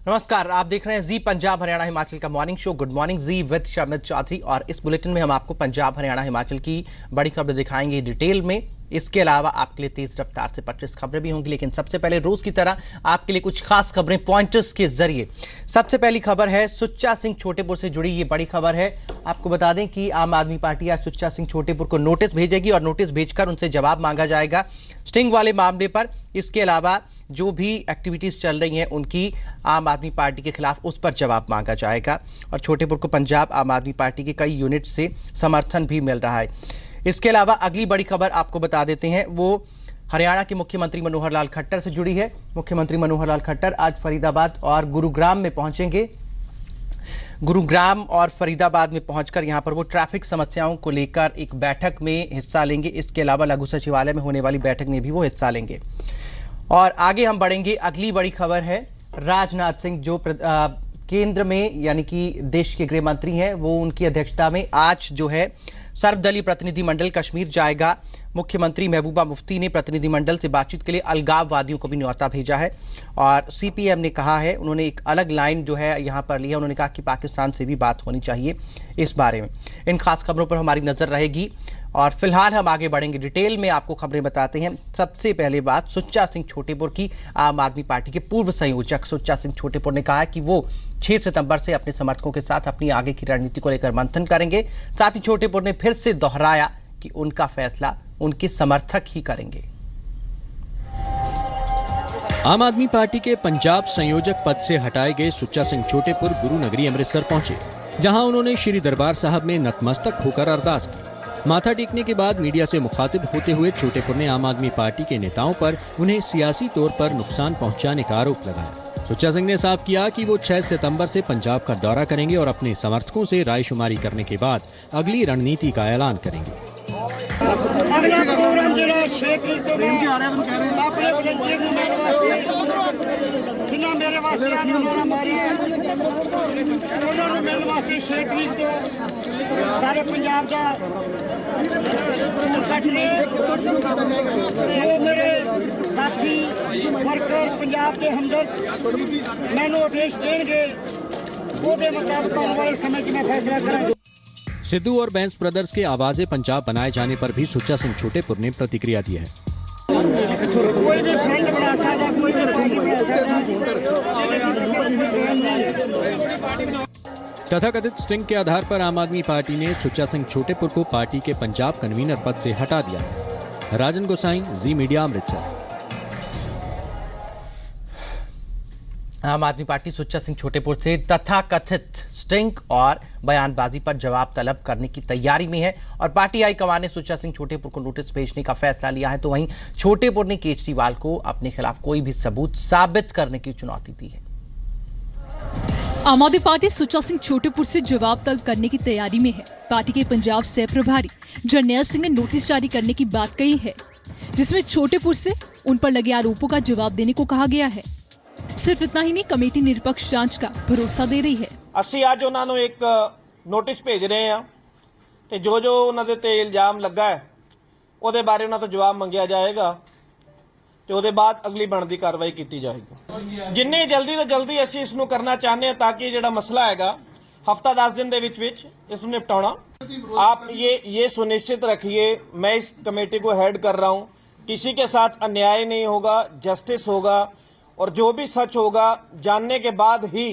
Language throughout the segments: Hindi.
नमस्कार, आप देख रहे हैं जी पंजाब हरियाणा हिमाचल का मॉर्निंग शो गुड मॉर्निंग जी विद शमित चौधरी। और इस बुलेटिन में हम आपको पंजाब हरियाणा हिमाचल की बड़ी खबर दिखाएंगे डिटेल में। इसके अलावा आपके लिए तेज रफ्तार से 25 खबरें भी होंगी, लेकिन सबसे पहले रोज की तरह आपके लिए कुछ खास खबरें पॉइंटर्स के जरिए। सबसे पहली खबर है सुच्चा सिंह छोटेपुर से जुड़ी ये बड़ी खबर है। आपको बता दें कि आम आदमी पार्टी आज सुच्चा सिंह छोटेपुर को नोटिस भेजेगी और नोटिस भेजकर उनसे जवाब मांगा जाएगा स्टिंग वाले मामले पर। इसके अलावा जो भी एक्टिविटीज चल रही हैं उनकी आम आदमी पार्टी के खिलाफ उस पर जवाब मांगा जाएगा। और छोटेपुर को पंजाब आम आदमी पार्टी के कई यूनिट से समर्थन भी मिल रहा है। इसके अलावा अगली बड़ी खबर आपको बता देते हैं, वो हरियाणा के मुख्यमंत्री मनोहर लाल खट्टर से जुड़ी है। मुख्यमंत्री मनोहर लाल खट्टर आज फरीदाबाद और गुरुग्राम में पहुंचेंगे। गुरुग्राम और फरीदाबाद में पहुंचकर यहां पर वो ट्रैफिक समस्याओं को लेकर एक बैठक में हिस्सा लेंगे। इसके अलावा लघु सचिवालय में होने वाली बैठक में भी वो हिस्सा लेंगे। और आगे हम बढ़ेंगे, अगली बड़ी खबर है राजनाथ सिंह जो केंद्र में यानी कि देश के गृह मंत्री हैं, वो उनकी अध्यक्षता में आज जो है सर्वदलीय प्रतिनिधिमंडल कश्मीर जाएगा। मुख्यमंत्री महबूबा मुफ्ती ने प्रतिनिधिमंडल से बातचीत के लिए अलगाववादियों को भी न्योता भेजा है। और सीपीएम ने कहा है, उन्होंने एक अलग लाइन जो है यहाँ पर ली है। उन्होंने कहा कि पाकिस्तान से भी बात होनी चाहिए इस बारे में। इन खास खबरों पर हमारी नज़र रहेगी और फिलहाल हम आगे बढ़ेंगे, डिटेल में आपको खबरें बताते हैं। सबसे पहले बात सुच्चा सिंह छोटेपुर की। आम आदमी पार्टी के पूर्व संयोजक सुच्चा सिंह छोटेपुर ने कहा कि वो 6 सितंबर से अपने समर्थकों के साथ अपनी आगे की रणनीति को लेकर मंथन करेंगे। साथ ही छोटेपुर ने फिर से दोहराया कि उनका फैसला उनके समर्थक ही करेंगे। आम आदमी पार्टी के पंजाब संयोजक पद से हटाए गए सुच्चा सिंह छोटेपुर गुरु नगरी अमृतसर पहुंचे, जहां उन्होंने श्री दरबार साहब में नतमस्तक होकर अरदास की। माथा टेकने के बाद मीडिया से मुखातिब होते हुए छोटेपुर ने आम आदमी पार्टी के नेताओं पर उन्हें सियासी तौर पर नुकसान पहुंचाने का आरोप लगाया। सुच्चा सिंह ने साफ किया कि वो 6 सितंबर से पंजाब का दौरा करेंगे और अपने समर्थकों से रायशुमारी करने के बाद अगली रणनीति का ऐलान करेंगे। अगला प्रोग्राम ਜਿਹੜਾ 6 ਤਰੀਕ ਤੋਂ ਆਪਣੇ ਵਲੰਟੀਅਰ ਨੂੰ ਮਿਲਣ ਵਾਸਤੇ ਜਿਨ੍ਹਾਂ ਮੇਰੇ ਵਾਸਤੇ ਆਉਣ ਉਹਨਾਂ ਮਾਰੀ ਉਹਨਾਂ ਨੂੰ ਮਿਲਣ ਵਾਸਤੇ 6 ਤਰੀਕ ਤੋਂ ਸਾਰੇ ਪੰਜਾਬ ਦਾ ਇਕੱਠ ਨੇ। ਉਹ ਮੇਰੇ ਸਾਥੀ ਵਰਕਰ ਪੰਜਾਬ ਦੇ ਹਮਦਰਦ ਮੈਨੂੰ ਆਦੇਸ਼ ਦੇਣਗੇ, ਉਹਦੇ ਮੁਤਾਬਕ ਆਉਣ ਵਾਲੇ ਸਮੇਂ 'ਚ ਮੈਂ ਫੈਸਲਾ ਕਰਾਂਗਾ। सिद्धू और बैंस ब्रदर्स के आवाज़े पंजाब बनाए जाने पर भी सुच्चा सिंह छोटेपुर ने प्रतिक्रिया दी है। कोई भी फ्रेंड बना सकता, कोई भी पार्टी बना सकता। तथाकथित स्टिंग के आधार पर आम आदमी पार्टी ने सुच्चा सिंह छोटेपुर को पार्टी के पंजाब कन्वीनर पद से हटा दिया है। राजन गोसाई, जी मीडिया, अमृतसर। आम आदमी पार्टी सुच्चा सिंह छोटेपुर से तथाकथित स्टिंग और बयानबाजी पर जवाब तलब करने की तैयारी में है और पार्टी हाईकमान ने सुच्चा सिंह छोटेपुर को नोटिस भेजने का फैसला लिया है। तो वहीं छोटेपुर ने केजरीवाल को अपने खिलाफ कोई भी सबूत साबित करने की चुनौती दी है। आम आदमी पार्टी सुच्चा सिंह छोटेपुर से जवाब तलब करने की तैयारी में है। पार्टी के पंजाब सह प्रभारी जरनैल सिंह ने नोटिस जारी करने की बात कही है, जिसमें छोटेपुर से उन पर लगे आरोपों का जवाब देने को कहा गया है। सिर्फ इतना ही नहीं, कमेटी निरपक्ष जांच का भरोसा दे रही है। ਅਸੀਂ ਅੱਜ ਉਹਨਾਂ ਨੂੰ ਇੱਕ ਨੋਟਿਸ ਭੇਜ ਰਹੇ ਹਾਂ ਤੇ ਜੋ ਉਹਨਾਂ ਦੇ ਤੇ ਇਲਜ਼ਾਮ ਲੱਗਾ ਹੈ ਉਹਦੇ ਬਾਰੇ ਉਹਨਾਂ ਤੋਂ ਜਵਾਬ ਮੰਗਿਆ ਜਾਏਗਾ ਤੇ ਉਹਦੇ ਬਾਅਦ ਅਗਲੀ ਬਣਦੀ ਕਾਰਵਾਈ ਕੀਤੀ ਜਾਏਗੀ। ਜਿੰਨੀ ਜਲਦੀ ਤੋਂ ਜਲਦੀ ਅਸੀਂ ਇਸ ਨੂੰ ਕਰਨਾ ਚਾਹੁੰਦੇ ਹਾਂ ਤਾਂ ਕਿ ਜਿਹੜਾ ਮਸਲਾ ਹੈਗਾ ਹਫਤਾ 10 दिन ਦੇ ਵਿੱਚ ਇਸ ਨੂੰ ਨਿਪਟਾਉਣਾ। आप ये सुनिश्चित रखिए, मैं इस कमेटी को हेड कर रहा हूँ, किसी के साथ अन्याय नहीं होगा, जस्टिस होगा और जो भी सच होगा जानने के बाद ही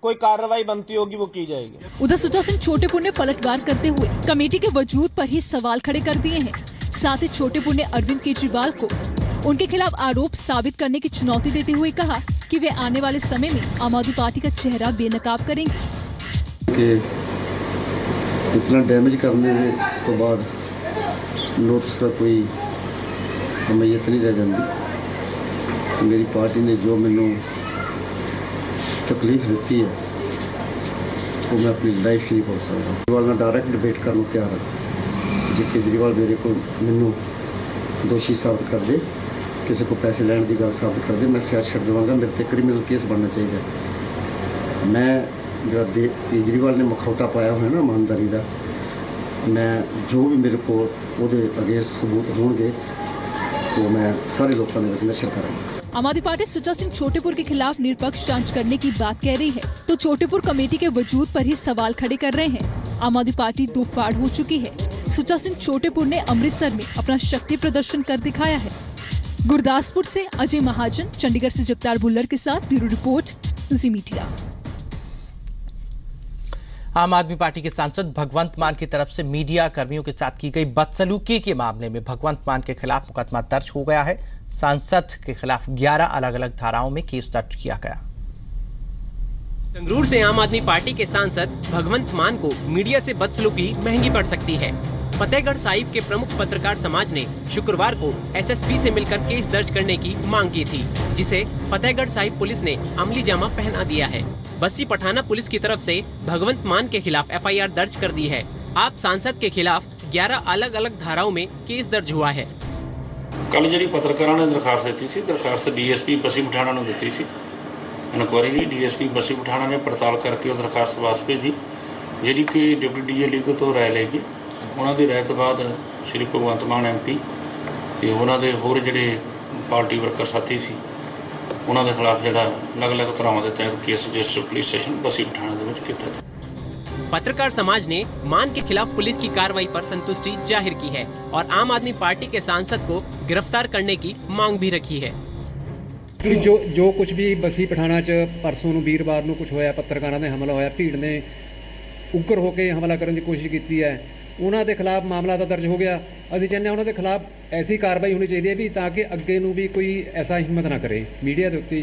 कोई कार्रवाई बनती होगी वो की जाएगी। उधर सुच्चा सिंह छोटेपुर ने पलटवार करते हुए कमेटी के वजूद पर ही सवाल खड़े कर दिए हैं। साथ ही छोटेपुर ने अरविंद केजरीवाल को उनके खिलाफ आरोप साबित करने की चुनौती देते हुए कहा कि वे आने वाले समय में आम आदमी पार्टी का चेहरा बेनकाब करेंगे। कि इतना डैमेज करने के बाद नोटिस का कोई हमायत नहीं रह जाती। मेरी पार्टी ने जो मैनू तकलीफ देती है वो मैं अपनी लाइफ नहीं भूल सकता। केजरीवाल ने डायरेक्ट डिबेट करने तैयार है। जो केजरीवाल मेरे को मैनू दोषी साबित कर दे, किसी को पैसे लेने की गल साबित कर दे, मैं सियासत छड़ देवांगा। मेरे ते क्रिमिनल केस बनना चाहिए। मैं जो केजरीवाल ने मुखौटा पाया हुआ है ना ईमानदारी का, मैं जो भी मेरे को वो अगेंस्ट सबूत होंगे तो मैं सारे लोगों के नशर करूँगा। आम आदमी पार्टी सुच्चा सिंह छोटेपुर के खिलाफ निरपेक्ष जांच करने की बात कह रही है, तो छोटेपुर कमेटी के वजूद पर ही सवाल खड़े कर रहे हैं। आम आदमी पार्टी दो फाड़ हो चुकी है। सुच्चा सिंह छोटेपुर ने अमृतसर में अपना शक्ति प्रदर्शन कर दिखाया है। गुरदासपुर से अजय महाजन, चंडीगढ़ से जगतार भुल्लर के साथ ब्यूरो रिपोर्ट, जी मीडिया। आम आदमी पार्टी के सांसद भगवंत मान की तरफ से मीडिया कर्मियों के साथ की गई बदसलूकी के मामले में भगवंत मान के खिलाफ मुकदमा दर्ज हो गया है। सांसद के खिलाफ 11 अलग अलग धाराओं में केस दर्ज किया गया। संगरूर से आम आदमी पार्टी के सांसद भगवंत मान को मीडिया से बदसलूकी महंगी पड़ सकती है। फतेहगढ़ साहिब के प्रमुख पत्रकार समाज ने शुक्रवार को एसएसपी से मिलकर केस दर्ज करने की मांग की थी, जिसे फतेहगढ़ साहिब पुलिस ने अमली जामा पहना दिया है। बस्सी पठाना पुलिस की तरफ से भगवंत मान के खिलाफ एफआईआर दर्ज कर दी है। आप सांसद के खिलाफ 11 अलग अलग धाराओं में केस दर्ज हुआ है। कल जी पत्रकारों ने दरखास्त दी थी, दरखास्त डीएसपी बस्सी पठाना ने दी थी। इनक्वायरी जी डीएसपी बस्सी पठाना ने पड़ताल करके वो दरखास्त वापस भेजी, जी कि डिप्टी डीए लीगल तो राय लेगी। उन्होंने राय तो बाद श्री भगवंत मान MP तो उन्होंने होर जोड़े पार्टी वर्कर साथी सी उन्होंने खिलाफ जोड़ा अलग अलग धारावां के तहत case register police station Bassi Pathana किया। पत्रकार समाज ने मान के खिलाफ पुलिस की कार्रवाई पर संतुष्टि जाहिर की है और आम आदमी पार्टी के सांसद को गिरफ्तार करने की मांग भी रखी है। जो कुछ भी बस्सी पठाना च परसों नूं वीरवार नूं कुछ होया, पत्रकारां ने हमला होया, भीड़ ने उग्र होकर हमला करने की कोशिश की है, उन्हां दे खिलाफ मामला तो दर्ज हो गया। असीं चाहुंदे उन्हां दे खिलाफ ऐसी कार्रवाई होनी चाहिए भी ताकि अगे नूं भी कोई ऐसा हिम्मत ना करे मीडिया के उत्ते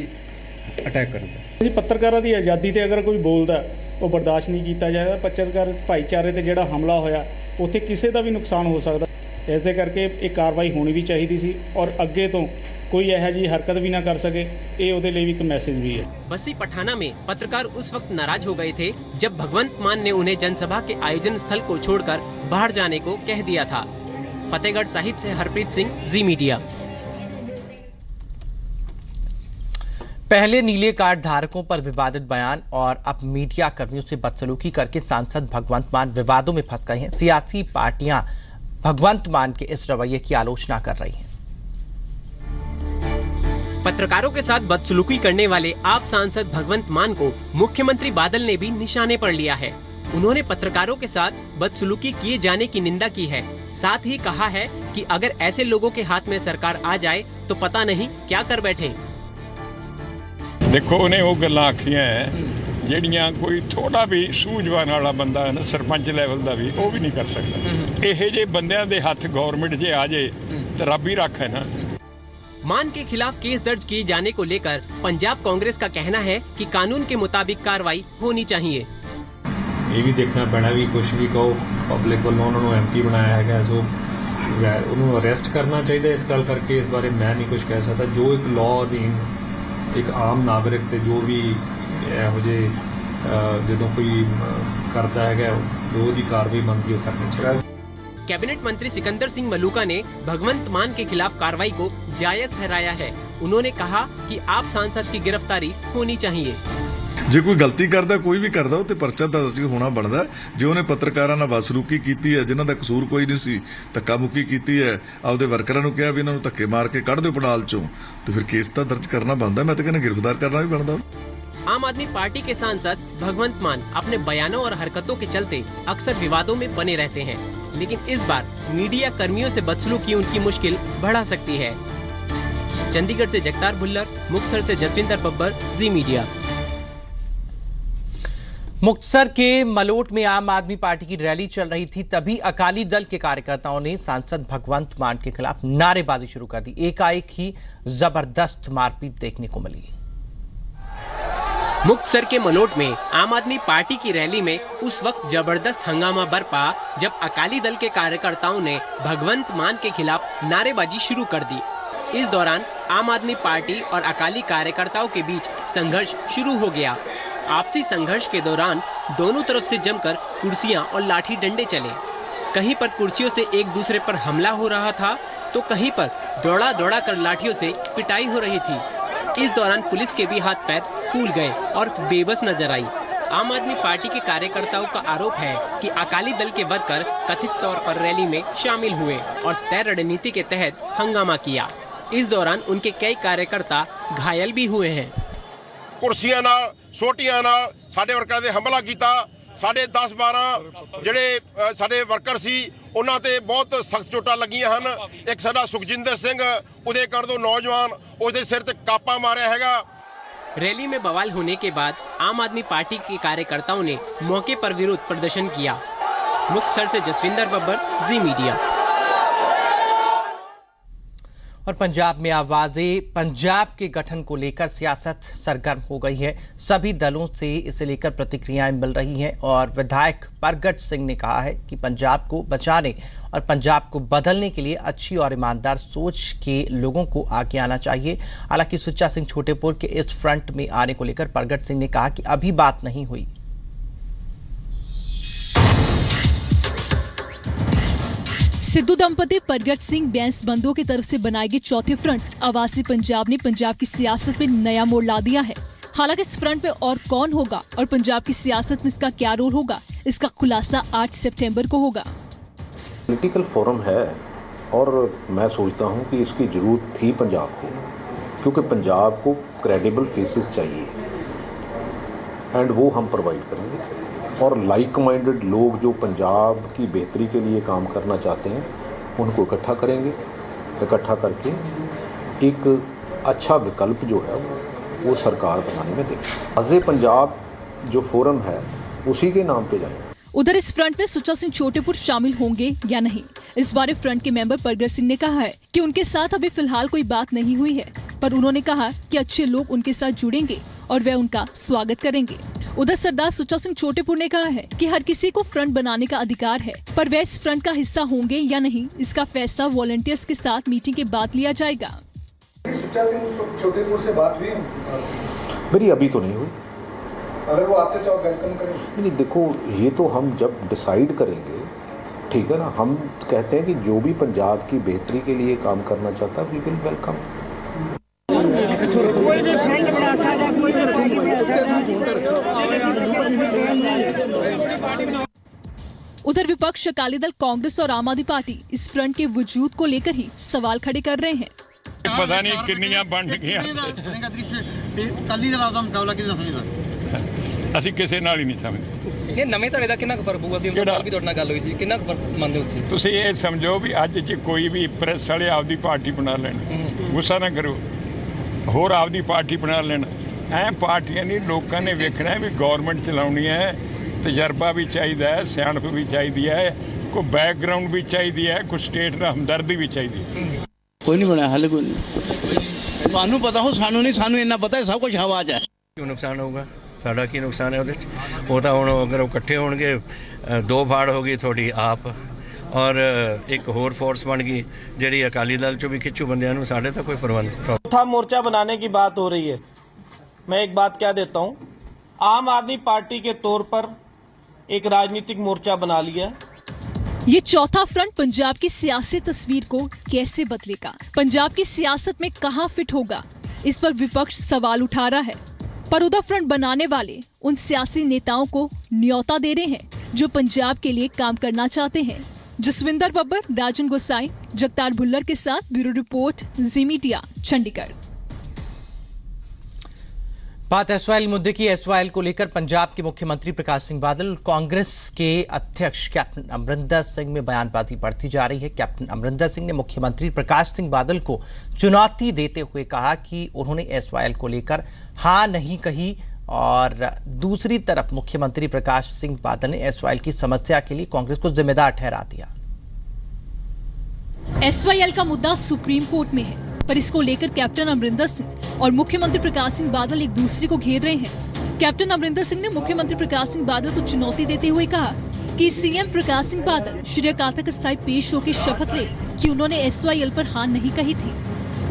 अटैक करन दा। जी पत्रकारां दी आज़ादी ते अगर कोई बोलदा वो बर्दाश्त नहीं किया जाएगा। पत्रकार भाईचारे ते जिहड़ा हमला होया उत्थे किसी का भी नुकसान हो सकता, इस दे करके एक कार्रवाई होनी भी चाहिए सी और अगे तो कोई यह जी हरकत भी ना कर सके, ये उहदे लिए भी एक मैसेज भी है। बस्सी पठाना में पत्रकार उस वक्त नाराज हो गए थे जब भगवंत मान ने उन्हें जनसभा के आयोजन स्थल को छोड़कर बाहर जाने को कह दिया था। फतेहगढ़ साहिब से हरप्रीत सिंह, जी मीडिया। पहले नीले कार्ड धारकों पर विवादित बयान और अब मीडिया कर्मियों से बदसलूकी करके सांसद भगवंत मान विवादों में फंस गए हैं। सियासी पार्टियां भगवंत मान के इस रवैये की आलोचना कर रही हैं। पत्रकारों के साथ बदसलूकी करने वाले आप सांसद भगवंत मान को मुख्यमंत्री बादल ने भी निशाने पर लिया है। उन्होंने पत्रकारों के साथ बदसलूकी किए जाने की निंदा की है। साथ ही कहा है कि अगर ऐसे लोगों के हाथ में सरकार आ जाए तो पता नहीं क्या कर बैठे। देखो उन्हें वो गल्लां आखियां ਜਿਹੜੀਆਂ कोई थोड़ा भी सूझवान वाला बंदा है ना सरपंच लैवल का भी वो भी नहीं कर सकता। ਇਹੋ ਜਿਹੇ ਬੰਦਿਆਂ ਦੇ ਹੱਥ गवर्नमेंट जे आ जाए तो रब ही रख है ना। मान के खिलाफ केस दर्ज किए जाने को लेकर पंजाब कांग्रेस का कहना है कि कानून के मुताबिक कार्रवाई होनी चाहिए। ये भी देखना पैना भी कुछ भी कहो पब्लिक वालों उन्होंने MP बनाया है सो उन्होंने अरेस्ट करना चाहिए। इस गल करके इस बारे मैं नहीं कुछ कह सकता। जो एक लॉ अधीन एक आम नागरिक ते जो भी ਇਹੋ ਜਿਹੇ ਜਦੋਂ कोई करता है जो भी कार्रवाई बनती है करनी चाहिए। कैबिनेट मंत्री सिकंदर सिंह मलूका ने भगवंत मान के खिलाफ कार्रवाई को जायज ठहराया है। उन्होंने कहा कि आप सांसद की गिरफ्तारी होनी चाहिए। जे कोई गलती करता कोई भी करता उत्ते परचा दर्ज होना बनता। जे उन्हें पत्रकारां नाल बदसलूकी कीती है जिन्हां दा कसूर कोई नहीं सी, धक्का मुक्की कीती है, आपदे वर्करां नूं कहा भी इन्हां नूं धक्के मार के कढ दिओ पंडाल चों, तो फिर केस तो दर्ज करना बनता। मैं तो कहना गिरफ्तार करना भी बनता। आम आदमी पार्टी के सांसद भगवंत मान अपने बयानों और हरकतों के चलते अक्सर विवादों में बने रहते हैं, लेकिन इस बार मीडिया कर्मियों से बदसलूकी उनकी मुश्किल बढ़ा सकती है। चंडीगढ़ से जगतार भुल्लर, मुक्तसर से जसविंदर बब्बर, जी मीडिया। मुक्तसर के मलोट में आम आदमी पार्टी की रैली चल रही थी, तभी अकाली दल के कार्यकर्ताओं ने सांसद भगवंत मान के खिलाफ नारेबाजी शुरू कर दी। एकाएक ही जबरदस्त मारपीट देखने को मिली। मुक्तसर के मलोट में आम आदमी पार्टी की रैली में उस वक्त जबरदस्त हंगामा बरपा जब अकाली दल के कार्यकर्ताओं ने भगवंत मान के खिलाफ नारेबाजी शुरू कर दी। इस दौरान आम आदमी पार्टी और अकाली कार्यकर्ताओं के बीच संघर्ष शुरू हो गया। आपसी संघर्ष के दौरान दोनों तरफ से जमकर कुर्सियां और लाठी डंडे चले। कहीं पर कुर्सियों से एक दूसरे पर हमला हो रहा था तो कहीं पर दौड़ा दौड़ा कर लाठियों से पिटाई हो रही थी। इस दौरान पुलिस के भी हाथ पैर फूल गए और बेबस नजर आई। आम आदमी पार्टी के कार्यकर्ताओं का आरोप है कि अकाली दल के वर्कर कथित तौर पर रैली में शामिल हुए और तय रणनीति के तहत हंगामा किया। इस दौरान उनके कई कार्यकर्ता घायल भी हुए हैं। कुर्सियां नाल सोटियां नाल साडे वर्करां ते हमला कीता। साढ़े 10-12 ਜਿਹੜੇ ਸਾਡੇ ਵਰਕਰ ਸੀ ਉਹਨਾਂ ਤੇ ਬਹੁਤ ਸਖਤ ਚੋਟਾਂ ਲੱਗੀਆਂ ਹਨ। ਇੱਕ ਸਾਡਾ ਸੁਖਜਿੰਦਰ ਸਿੰਘ ਉਹਦੇ ਕਰ ਦੋ ਨੌਜਵਾਨ ਉਹਦੇ ਸਿਰ ਤੇ ਕਾਪਾ ਮਾਰਿਆ ਹੈਗਾ। रैली में बवाल होने के बाद आम आदमी पार्टी के कार्यकर्ताओं ने मौके पर विरोध प्रदर्शन किया। मुक्तसर से जसविंदर बब्बर, जी मीडिया। और पंजाब में आवाजें पंजाब के गठन को लेकर सियासत सरगर्म हो गई है। सभी दलों से इसे लेकर प्रतिक्रियाएं मिल रही हैं और विधायक परगट सिंह ने कहा है कि पंजाब को बचाने और पंजाब को बदलने के लिए अच्छी और ईमानदार सोच के लोगों को आगे आना चाहिए। हालांकि सुच्चा सिंह छोटेपुर के इस फ्रंट में आने को लेकर परगट सिंह ने कहा कि अभी बात नहीं हुई। सिद्धू दंपति परगट सिंह बैंस बंदों की तरफ से बनाए गए चौथे फ्रंट आवासी पंजाब ने पंजाब की सियासत में नया मोड़ ला दिया है। हालांकि इस फ्रंट पे और कौन होगा और पंजाब की सियासत में इसका क्या रोल होगा, इसका खुलासा 8 सितंबर को होगा। पॉलिटिकल फोरम है और मैं सोचता हूं कि इसकी जरूरत थी पंजाब को, क्योंकि पंजाब को क्रेडिबल फेसेस चाहिए एंड वो हम प्रोवाइड करेंगे। और लाइक माइंडेड लोग जो पंजाब की बेहतरी के लिए काम करना चाहते हैं उनको इकट्ठा करेंगे। इकट्ठा करके एक अच्छा विकल्प जो है वो सरकार बनाने में देंगे। आज़े पंजाब जो फोरम है उसी के नाम पे जाएंगे। उधर इस फ्रंट में सुच्चा सिंह छोटेपुर शामिल होंगे या नहीं, इस बारे फ्रंट के मेंबर परगट सिंह ने कहा है कि उनके साथ अभी फिलहाल कोई बात नहीं हुई है, पर उन्होंने कहा कि अच्छे लोग उनके साथ जुड़ेंगे और वे उनका स्वागत करेंगे। उधर सरदार सुच्चा सिंह छोटेपुर ने कहा है कि हर किसी को फ्रंट बनाने का अधिकार है, पर वे इस फ्रंट का हिस्सा होंगे या नहीं, इसका फैसला वॉलंटियर्स के साथ मीटिंग के बाद लिया जाएगा। सुच्चा सिंह छोटेपुर से बात हुई? मेरी अभी तो नहीं हुई। अगर वो आते तो आप वेलकम करेंगे? नहीं, देखो ये तो हम जब डिसाइड करेंगे, ठीक है ना। हम कहते हैं कि जो भी पंजाब की बेहतरी के लिए काम करना चाहता है वी विल वेलकम। कोई भी फ्रंट बना सकता, कोई भी फ्रंट बना सकता। उधर विपक्ष अकाली दल, कांग्रेस और आम आदमी पार्टी इस फ्रंट के वजूद को लेकर ही सवाल खड़े कर रहे हैं। पता नहीं किन्नियां बन गईਆਂ ਅਕਾਲੀ ਦਲ ਦਾ ਮੁਕਾਬਲਾ ਕਿਹਦੇ ਨਾਲ ਸਮਝਦਾ? ਅਸੀਂ ਕਿਸੇ ਨਾਲ ਹੀ ਨਹੀਂ ਸਮਝਦੇ। ਇਹ ਨਵੇਂ ਧੜੇ ਦਾ ਕਿੰਨਾ ਕੁ ਫਰਕ ਪਊਗਾ? ਅਸੀਂ ਕੱਲ ਵੀ ਤੁਹਾਡੇ ਨਾਲ ਗੱਲ ਹੋਈ ਸੀ, ਕਿੰਨਾ ਕੁ ਫਰਕ ਮੰਨਦੇ ਹੋ ਤੁਸੀਂ? ਤੁਸੀਂ ਇਹ ਸਮਝੋ ਵੀ ਅੱਜ ਜੇ ਕੋਈ ਵੀ ਪ੍ਰੈਸ ਵਾਲੇ ਆਪਦੀ ਪਾਰਟੀ ਬਣਾ ਲੈਣ, ਗੁੱਸਾ ਨਾ ਕਰੋ, ਹੋਰ ਆਪਦੀ ਪਾਰਟੀ ਬਣਾ ਲੈਣ। ਐ ਪਾਰਟੀਆਂ ਨਹੀਂ, ਲੋਕਾਂ ਨੇ ਵੇਖਣਾ ਵੀ ਗਵਰਨਮੈਂਟ ਚਲਾਉਣੀ ਹੈ, ਤਜਰਬਾ ਵੀ ਚਾਹੀਦਾ ਹੈ, ਸਿਆਣਪ ਵੀ ਚਾਹੀਦੀ ਹੈ, ਕੋਈ ਬੈਕਗ੍ਰਾਉਂਡ ਵੀ ਚਾਹੀਦੀ ਹੈ, ਕੋਈ ਸਟੇਟ ਦਾ ਹਮਦਰਦੀ ਵੀ ਚਾਹੀਦੀ ਹੈ। ਕੋਈ ਨਹੀਂ ਬਣਿਆ, ਹਾਲੇ ਕੋਈ ਨਹੀਂ। ਤੁਹਾਨੂੰ ਪਤਾ ਹੋ, ਸਾਨੂੰ ਨਹੀਂ, ਸਾਨੂੰ ਇੰਨਾ ਪਤਾ ਸਭ ਕੁਝ ਹਵਾ 'ਚ ਹੈ। ਕਿਉਂ ਨੁਕਸਾਨ ਹੋਊਗਾ? ਸਾਡਾ ਕੀ ਨੁਕਸਾਨ ਹੈ ਉਹਦੇ 'ਚ? ਉਹ ਤਾਂ ਹੁਣ ਅਗਰ ਉਹ ਇਕੱਠੇ ਹੋਣਗੇ, ਦੋ ਫਾੜ ਹੋ ਗਈ ਤੁਹਾਡੀ ਆਪ और एक होर फोर्स बन गई ਜਿਹੜੀ अकाली दल चो भी खिंचू बंदियां नूं साडे तां कोई प्रबंध। चौथा मोर्चा बनाने की बात हो रही है। मैं एक बात कह देता हूं, आम आदमी पार्टी के तौर पर एक राजनीतिक मोर्चा बना लिया। ये चौथा फ्रंट पंजाब की सियासी तस्वीर को कैसे बदलेगा, पंजाब की सियासत में कहां फिट होगा, इस पर विपक्ष सवाल उठा रहा है। पर उधर फ्रंट बनाने वाले उन सियासी नेताओं को न्योता दे रहे हैं जो पंजाब के लिए काम करना चाहते हैं। जसविंदर बब्बर, राजन गोसाई, जगतार भुल्लर के साथ ब्यूरो रिपोर्ट, जी मीडिया, चंडीगढ़। बात एसवाईएल मुद्दे की। एसवाईएल को लेकर पंजाब के मुख्यमंत्री प्रकाश सिंह बादल, कांग्रेस के अध्यक्ष कैप्टन अमरिंदर सिंह में बयानबाजी बढ़ती जा रही है। कैप्टन अमरिंदर सिंह ने मुख्यमंत्री प्रकाश सिंह बादल को चुनौती देते हुए कहा कि उन्होंने एसवाईएल को लेकर हाँ नहीं कही, और दूसरी तरफ मुख्यमंत्री प्रकाश सिंह बादल ने एसवाईएल की समस्या के लिए कांग्रेस को जिम्मेदार ठहरा दिया। एसवाईएल का मुद्दा सुप्रीम कोर्ट में है, पर इसको लेकर कैप्टन अमरिंदर सिंह और मुख्यमंत्री प्रकाश सिंह बादल एक दूसरे को घेर रहे हैं। कैप्टन अमरिंदर सिंह ने मुख्यमंत्री प्रकाश सिंह बादल को चुनौती देते हुए कहा कि सीएम प्रकाश सिंह बादल श्री अकाल तख्त साहिब पेश होकर शपथ ले कि उन्होंने एसवाईएल पर हाँ नहीं कही थी।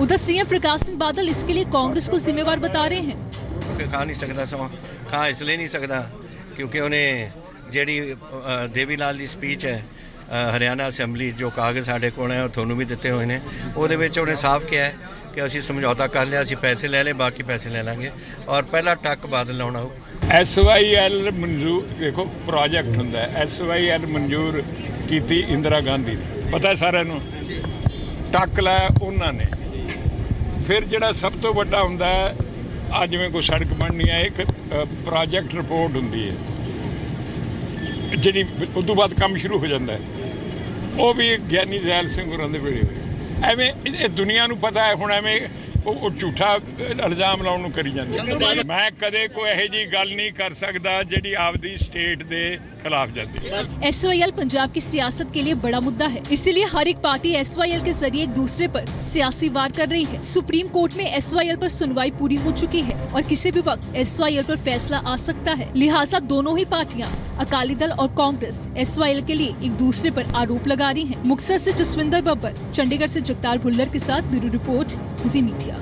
उधर सीएम प्रकाश सिंह बादल इसके लिए कांग्रेस को जिम्मेवार बता रहे हैं। खा नहीं सकता समा, खा इसलिए नहीं सकता क्योंकि उन्हें जेडी देवी लाल की स्पीच है हरियाणा असैंबली जो कागज़ साढ़े को है थोनू भी दिते हुए हैं, वो उन्हें साफ किया है कि असी समझौता कर लिया, असी पैसे ले ले, बाकी पैसे ले लेंगे और पहला टक बादल लाना हो। एसवाईएल मंजूर, देखो प्रोजेक्ट होंदा है, एसवाईएल मंजूर की इंदिरा गांधी ने, पता है सारे नूं, टक लाया उन्होंने ਫਿਰ ਜਿਹੜਾ ਸਭ ਤੋਂ ਵੱਡਾ ਹੁੰਦਾ ਹੈ, ਆ ਜਿਵੇਂ ਕੋਈ ਸੜਕ ਬਣਨੀ ਹੈ, ਇੱਕ ਪ੍ਰੋਜੈਕਟ ਰਿਪੋਰਟ ਹੁੰਦੀ ਹੈ ਜਿਹੜੀ ਉਸ ਤੋਂ ਬਾਅਦ ਕੰਮ ਸ਼ੁਰੂ ਹੋ ਜਾਂਦਾ ਹੈ। ਉਹ ਵੀ ਗਿਆਨੀ ਜ਼ੈਲ ਸਿੰਘ ਹੋਰਾਂ ਦੇ ਵੇਲੇ ਹੋਏ। ਐਵੇਂ ਇਹ ਦੁਨੀਆ ਨੂੰ ਪਤਾ ਹੈ। ਹੁਣ ਐਵੇਂ ਉਹ ਝੂਠਾ ਇਲਜ਼ਾਮ ਲਾਉਣ ਨੂੰ ਕਰੀ ਜਾਂਦੇ। ਮੈਂ ਕਦੇ ਕੋਈ ਇਹੋ ਜਿਹੀ ਗੱਲ नहीं कर सकता ਜਿਹੜੀ ਆਪਦੀ स्टेट ਦੇ खिलाफ जाती है। SYL पंजाब की सियासत के लिए बड़ा मुद्दा है, इसीलिए हर एक पार्टी SYL के जरिए एक दूसरे पर सियासी वार कर रही है। सुप्रीम कोर्ट में SYL पर सुनवाई पूरी हो चुकी है और किसी भी वक्त SYL पर फैसला आ सकता है। लिहाजा दोनों ही पार्टियां, अकाली दल और कांग्रेस, SYL के लिए एक दूसरे पर आरोप लगा रही हैं। मुक्तसर से जसविंदर बब्बर, चंडीगढ़ से जगतार भुल्लर के साथ ब्यूरो रिपोर्ट, जी मीडिया।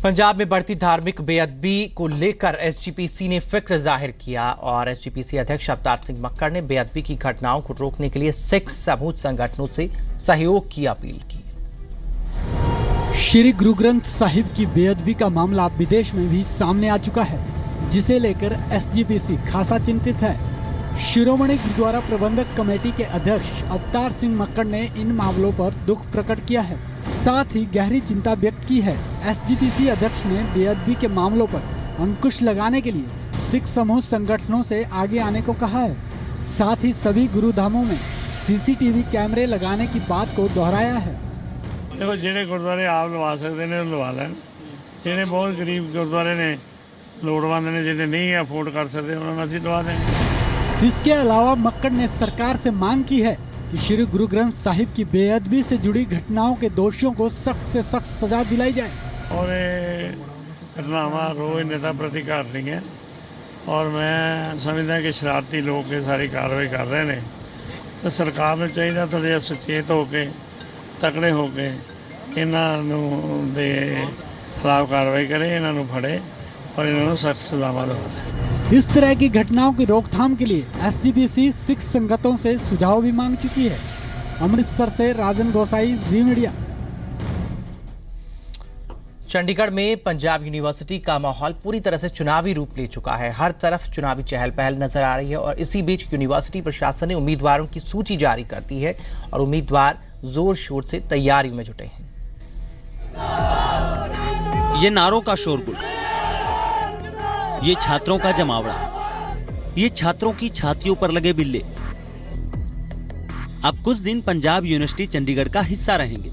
पंजाब में बढ़ती धार्मिक बेअदबी को लेकर SGPC ने फिक्र जाहिर किया और SGPC अध्यक्ष अवतार सिंह मक्कड़ ने बेअदबी की घटनाओं को रोकने के लिए सिख समूह संगठनों से सहयोग की अपील की। श्री गुरु ग्रंथ साहिब की बेअदबी का मामला विदेश में भी सामने आ चुका है, जिसे लेकर SGPC खासा चिंतित है। शिरोमणि गुरुद्वारा प्रबंधक कमेटी के अध्यक्ष अवतार सिंह मक्कड़ ने इन मामलों पर दुख प्रकट किया है, साथ ही गहरी चिंता व्यक्त की है। SGPC अध्यक्ष ने बेअदबी के मामलों पर अंकुश लगाने के लिए सिख समूह संगठनों से आगे आने को कहा है। साथ ही सभी गुरुधामों में CCTV कैमरे लगाने की बात को दोहराया है। देखो, जिहड़े गुरुद्वारे आप लवा सकते हैं लवा लैन, जिहड़े बहुत गरीब गुरुद्वारे ने लोड़वंद ने जिन्हें नहीं अफोर्ड कर सकते उन्होंने असीं लवा देंगे। इसके अलावा मक्कड़ ने सरकार से मांग की है कि श्री गुरु ग्रंथ साहिब की बेअदबी से जुड़ी घटनाओं के दोषियों को सख्त से सख्त सजा दिलाई जाए। और ये घटनावां रोज नेता प्रति घट रही हैं और मैं समझदा कि शरारती लोग ये सारी कार्रवाई कर रहे हैं, तो सरकार को चाहिए थोड़ा जिहा सचेत होके तकड़े होके इन्हों दे खिलाफ कार्रवाई करे, इन्हों फड़े और इन्हों सख्त सजावां दे। इस तरह की घटनाओं की रोकथाम के लिए SGPC सिख संगठनों से सुझाव भी मांग चुकी है। अमृतसर से राजन गोसाई, जी मीडिया। चंडीगढ़ में पंजाब यूनिवर्सिटी का माहौल पूरी तरह से चुनावी रूप ले चुका है। हर तरफ चुनावी चहल पहल नजर आ रही है और इसी बीच यूनिवर्सिटी प्रशासन ने उम्मीदवारों की सूची जारी कर दी है और उम्मीदवार जोर शोर से तैयारी में जुटे हैं। ये नारों का शोरगुल, ये छात्रों का जमावड़ा, ये छात्रों की छातियों पर लगे बिल्ले अब कुछ दिन पंजाब यूनिवर्सिटी चंडीगढ़ का हिस्सा रहेंगे,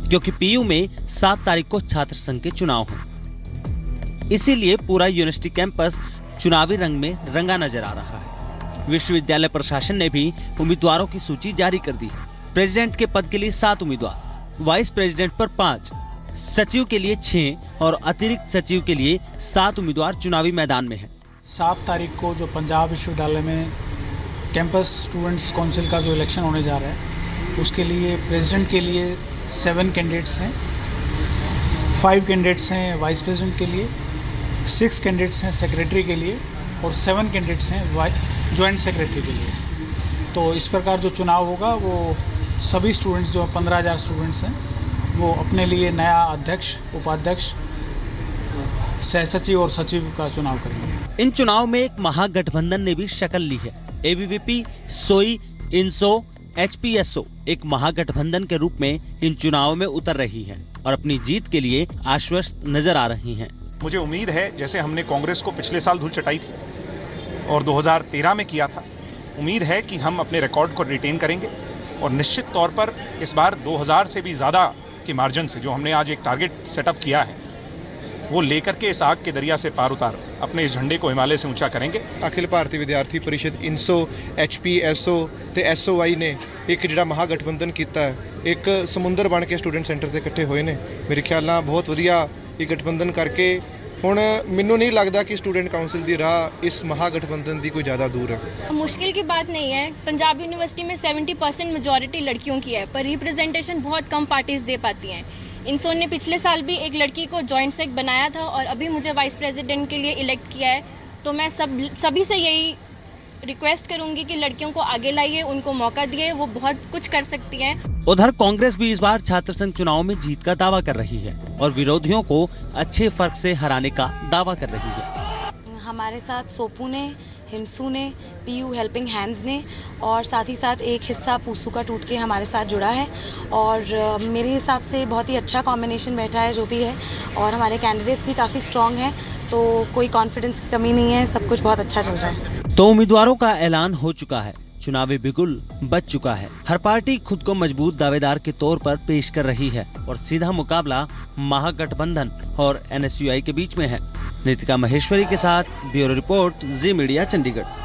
क्योंकि PU में 7 तारीख को छात्र संघ के चुनाव हैं। इसीलिए पूरा यूनिवर्सिटी कैंपस चुनावी रंग में रंगा नजर आ रहा है। विश्वविद्यालय प्रशासन ने भी उम्मीदवारों की सूची जारी कर दी है। प्रेसिडेंट के पद के लिए 7 उम्मीदवार, वाइस प्रेसिडेंट पर 5, सचिव के लिए 6 और अतिरिक्त सचिव के लिए 7 उम्मीदवार चुनावी मैदान में हैं। 7 तारीख को जो पंजाब विश्वविद्यालय में कैंपस स्टूडेंट्स काउंसिल का जो इलेक्शन होने जा रहा है, उसके लिए प्रेसिडेंट के लिए 7 कैंडिडेट्स हैं, 5 कैंडिडेट्स हैं वाइस प्रेसिडेंट के लिए, 6 कैंडिडेट्स हैं सेक्रेटरी के लिए और 7 कैंडिडेट्स हैं जॉइंट सेक्रेटरी के लिए। तो इस प्रकार जो चुनाव होगा वो सभी स्टूडेंट्स जो 15,000 स्टूडेंट्स हैं वो अपने लिए नया अध्यक्ष, उपाध्यक्ष, सहसचिव और सचिव का चुनाव करेंगे। इन चुनाव में एक महागठबंधन ने भी शक्ल ली है। ABVP, सोई, इनसो, HPSO एक महागठबंधन के रूप में इन चुनावों में उतर रही है और अपनी जीत के लिए आश्वस्त नजर आ रही हैं। मुझे उम्मीद है, जैसे हमने कांग्रेस को पिछले साल धूल चटाई थी और 2013 में किया था, उम्मीद है कि हम अपने रिकॉर्ड को रिटेन करेंगे और निश्चित तौर पर इस बार 2000 से भी ज़्यादा के मार्जिन से जो हमने आज एक टारगेट सेटअप किया है वो लेकर के इस आग के दरिया से पार उतार अपने इस झंडे को हिमालय से ऊंचा करेंगे। अखिल भारतीय विद्यार्थी परिषद इनसो, HPSO ਤੇ SOI ने एक ਜਿਹੜਾ महागठबंधन ਕੀਤਾ ਹੈ, एक समुंदर बन के स्टूडेंट सेंटर ਤੇ ਇਕੱਠੇ ਹੋਏ ਨੇ। ਮੇਰੇ ਖਿਆਲ ਨਾਲ ਬਹੁਤ ਵਧੀਆ ਇਹ गठबंधन ਕਰਕੇ ਹੁਣ ਮੈਨੂੰ नहीं लगता कि स्टूडेंट काउंसिल की राह इस महागठबंधन की कोई ज़्यादा दूर है। मुश्किल की बात नहीं है। पंजाब यूनिवर्सिटी में 70% मेजॉरिटी लड़कियों की है, पर रिप्रेजेंटेशन बहुत कम पार्टीज दे पाती हैं। इनसो ने पिछले साल भी एक लड़की को जॉइंट सेक बनाया था और अभी मुझे वाइस प्रेसिडेंट के लिए इलेक्ट किया है। तो मैं सभी से यही रिक्वेस्ट करूंगी कि लड़कियों को आगे लाइए, उनको मौका दिए, वो बहुत कुछ कर सकती हैं। उधर कांग्रेस भी इस बार छात्र संघ चुनाव में जीत का दावा कर रही है और विरोधियों को अच्छे फर्क से हराने का दावा कर रही है। हमारे साथ सोपू ने, हिमसू ने, पीयू हेल्पिंग हैंड्स ने और साथ ही साथ एक हिस्सा पूसू का टूट के हमारे साथ जुड़ा है और मेरे हिसाब से बहुत ही अच्छा कॉम्बिनेशन बैठा है जो भी है और हमारे कैंडिडेट्स भी काफ़ी स्ट्रॉन्ग हैं, तो कोई कॉन्फिडेंस की कमी नहीं है, सब कुछ बहुत अच्छा चल रहा है। तो उम्मीदवारों का ऐलान हो चुका है, चुनावी बिगुल बज चुका है। हर पार्टी खुद को मजबूत दावेदार के तौर पर पेश कर रही है और सीधा मुकाबला महागठबंधन और NSUI के बीच में है। नितिका महेश्वरी के साथ ब्यूरो रिपोर्ट, जी मीडिया, चंडीगढ़।